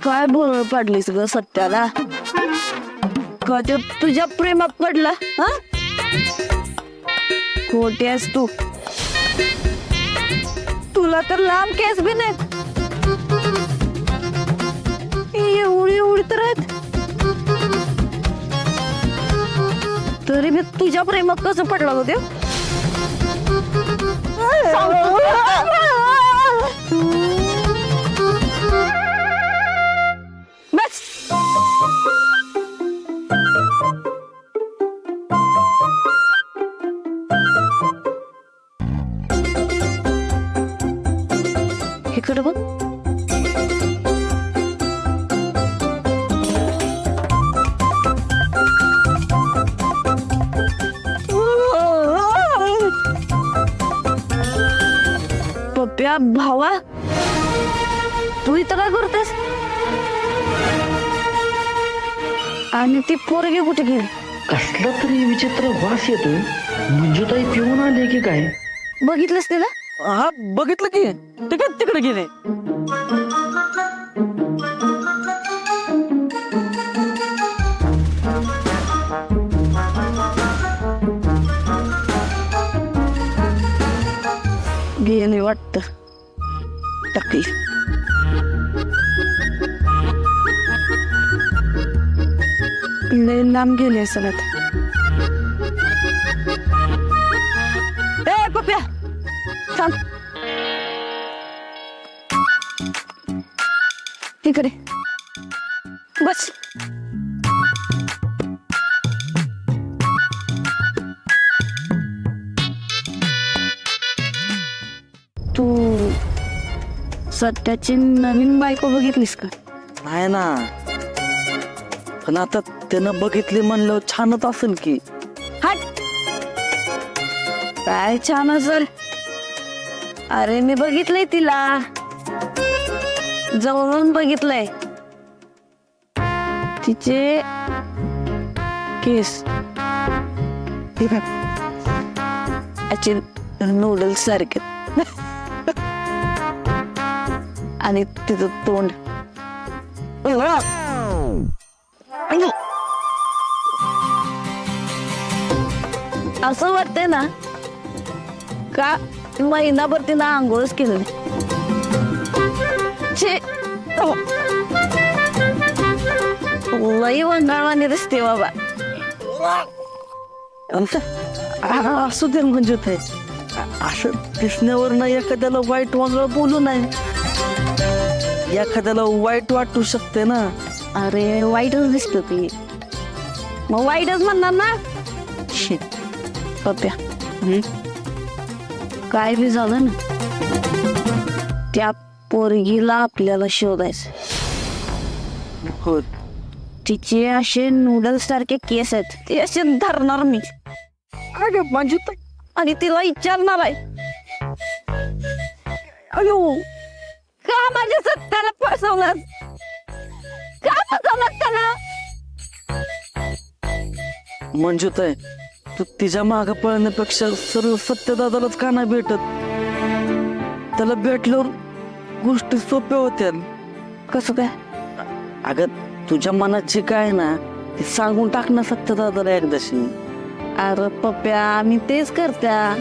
काय बोल पडलीस ग सत्याला? कधी तुझ्या प्रेमात पडला? हा खोटी आहेस तू. तुला तर लांब केस बी नाहीत, एवढी एवढी तर आहेत, तरी मी तुझ्या प्रेमात कसं पडला होते? बस इकडे बघ. पप्प्या भावा, तू इथं काय करतेस? आणि ती पोरगी कुठे गेली? कसला तरी विचित्र वास येतोय. मंजुताई पिऊन आले की काय? बघितलंस तिला? हा बघितलं की ते काय तिकडे गेले. गेली वाटत. टाकली. लय लांब गेली असेल आता. ए पप्प्या थांब इकडे बस. तू सध्याची नवीन बायको बघितलीस का? नाही ना, पण आता त्यानं बघितली म्हणलं छानच असेल की. हट, काय छान असेल? अरे मी बघितलंय तिला, जवळून बघितलंय. तिचे केस नूडल्स सारखे आणि तिचं तोंड असं वाटतंय ना का महिनाभर तिनं आंघोळच केलं नाही. लई वंगाळवाणी दिसते बाबा. असू दे म्हणजे ते असं दिसण्यावर ना एखाद्याला वाईट वांगळ बोलू नाही. एखाद्याला वाईट वाटू शकते ना. अरे वाईटच दिसत ती, मग वाईटच म्हणणार ना. पप्प्या काय बी झालं ना, त्या पोरगीला आपल्याला शोधायचं. हो, तिचे असे नूडल्स सारखे केस आहेत, ते असे धरणार मी मंजुताई आणि तिला विचारणार आहे, अयो का माझ्या सत्याला फसवलं, का फसवलं त्याला? मंजुताई तू तिच्या माग पळण्यापेक्षा सर्व सत्यदादालाच का नाही भेटत? त्याला भेटल्यावर गोष्टी सोप्या होत्या. कसं काय? अगं तुझ्या मनात जे काय ना ते सांगून टाक ना सत्यदादाला एकदाशी. अरे पप्प्या मी तेच करत्या,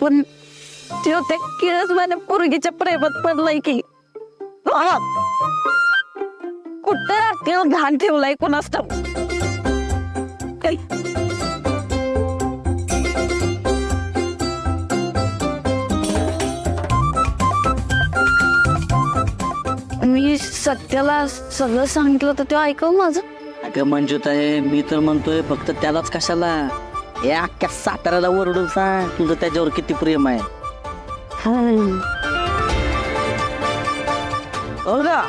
पण त्यो त्या किळस माझ्या पोरगीच्या प्रेमात पडलाय की कुठं त्यो घाण ठेवलाय कोणास ठाऊक. मी सत्याला सगळं सांगितलं तर तो ऐकव माझं. अगं मंजुताई मी तर म्हणतोय फक्त त्यालाच कशाला, या अख्ख्या साताऱ्याला ओरडून सांग तुझं त्याच्यावर किती प्रेम आहे.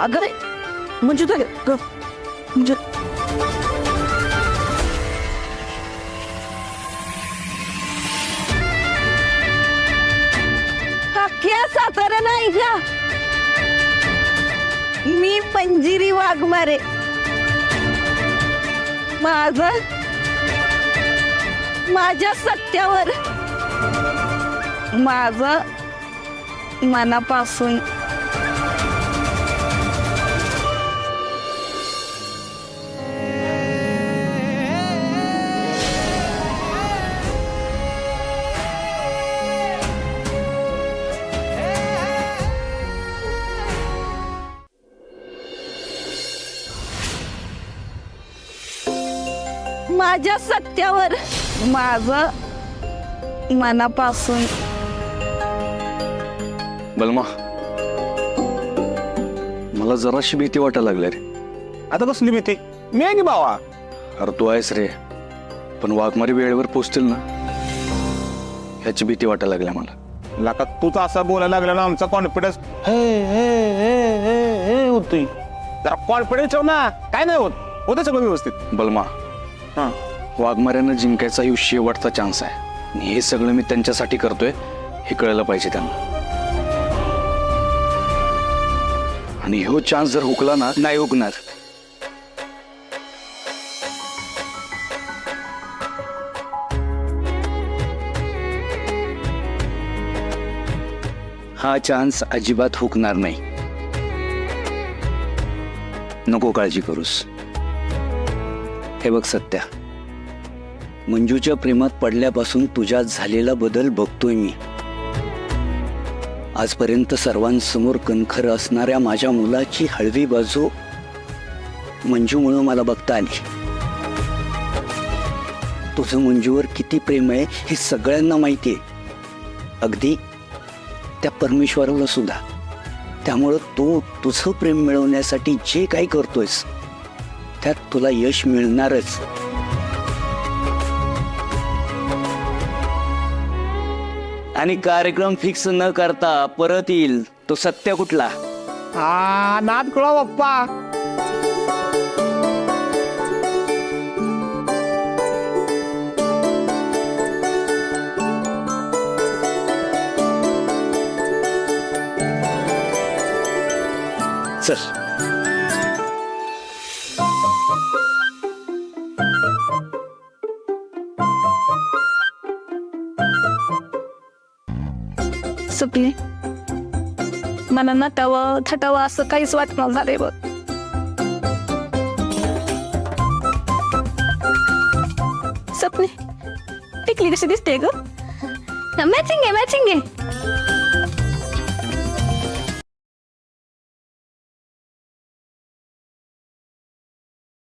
अगं मंजुताई म्हणजे अख्ख्या सातारा नाही का, मी पंजिरी वाघमारे. माझ्या सत्यावर माझं मनापासून माझ्या सत्यावर माझं मनापासून बलमा, मला जराशी भीती वाटायला लागली रे. आता कसली भीती? मी आहे की भावा. अरे तू आहेस रे, पण वाघमारी वेळेवर पोचतील ना ह्याची भीती वाटायला लागल्या मला. लाका तूच असं बोलायला लागला ना, आमचा कॉन्फिडन्स होतोय. जरा कॉन्फिडन्स ठेव ना. काय नाही होत, होतं सगळं व्यवस्थित. बलमा, हा, वाघमाऱ्यानं जिंकायचा ही शेवटचा चान्स आहे आणि हे सगळं मी त्यांच्यासाठी करतोय हे कळलं पाहिजे त्यांना. आणि ह्यो चान्स जर हुकला ना, नाही हुकणार. हा चान्स अजिबात हुकणार नाही. नको काळजी करूस. हे बघ सत्या, मंजूच्या प्रेमात पडल्यापासून तुझ्यात झालेला बदल बघतोय मी. आजपर्यंत सर्वांसमोर कणखर असणाऱ्या माझ्या मुलाची हळवी बाजू मंजूमुळं मला बघता आली. तुझं मंजूवर किती प्रेम आहे हे सगळ्यांना माहिती आहे, अगदी त्या परमेश्वराला सुद्धा. त्यामुळं तू तुझं प्रेम मिळवण्यासाठी जे काही करतोयस त्यात तुला यश मिळणारच. आणि कार्यक्रम फिक्स न करता परत येईल तो सत्य कुठला? हा नाद खुळा बाप्पा. चल. सुपली, मला नटावं थटावं असं काहीच वाटणार झालंय बघ. सपने टिकली कशी दिसते ग? मॅचिंग आहे, मॅचिंग आहे.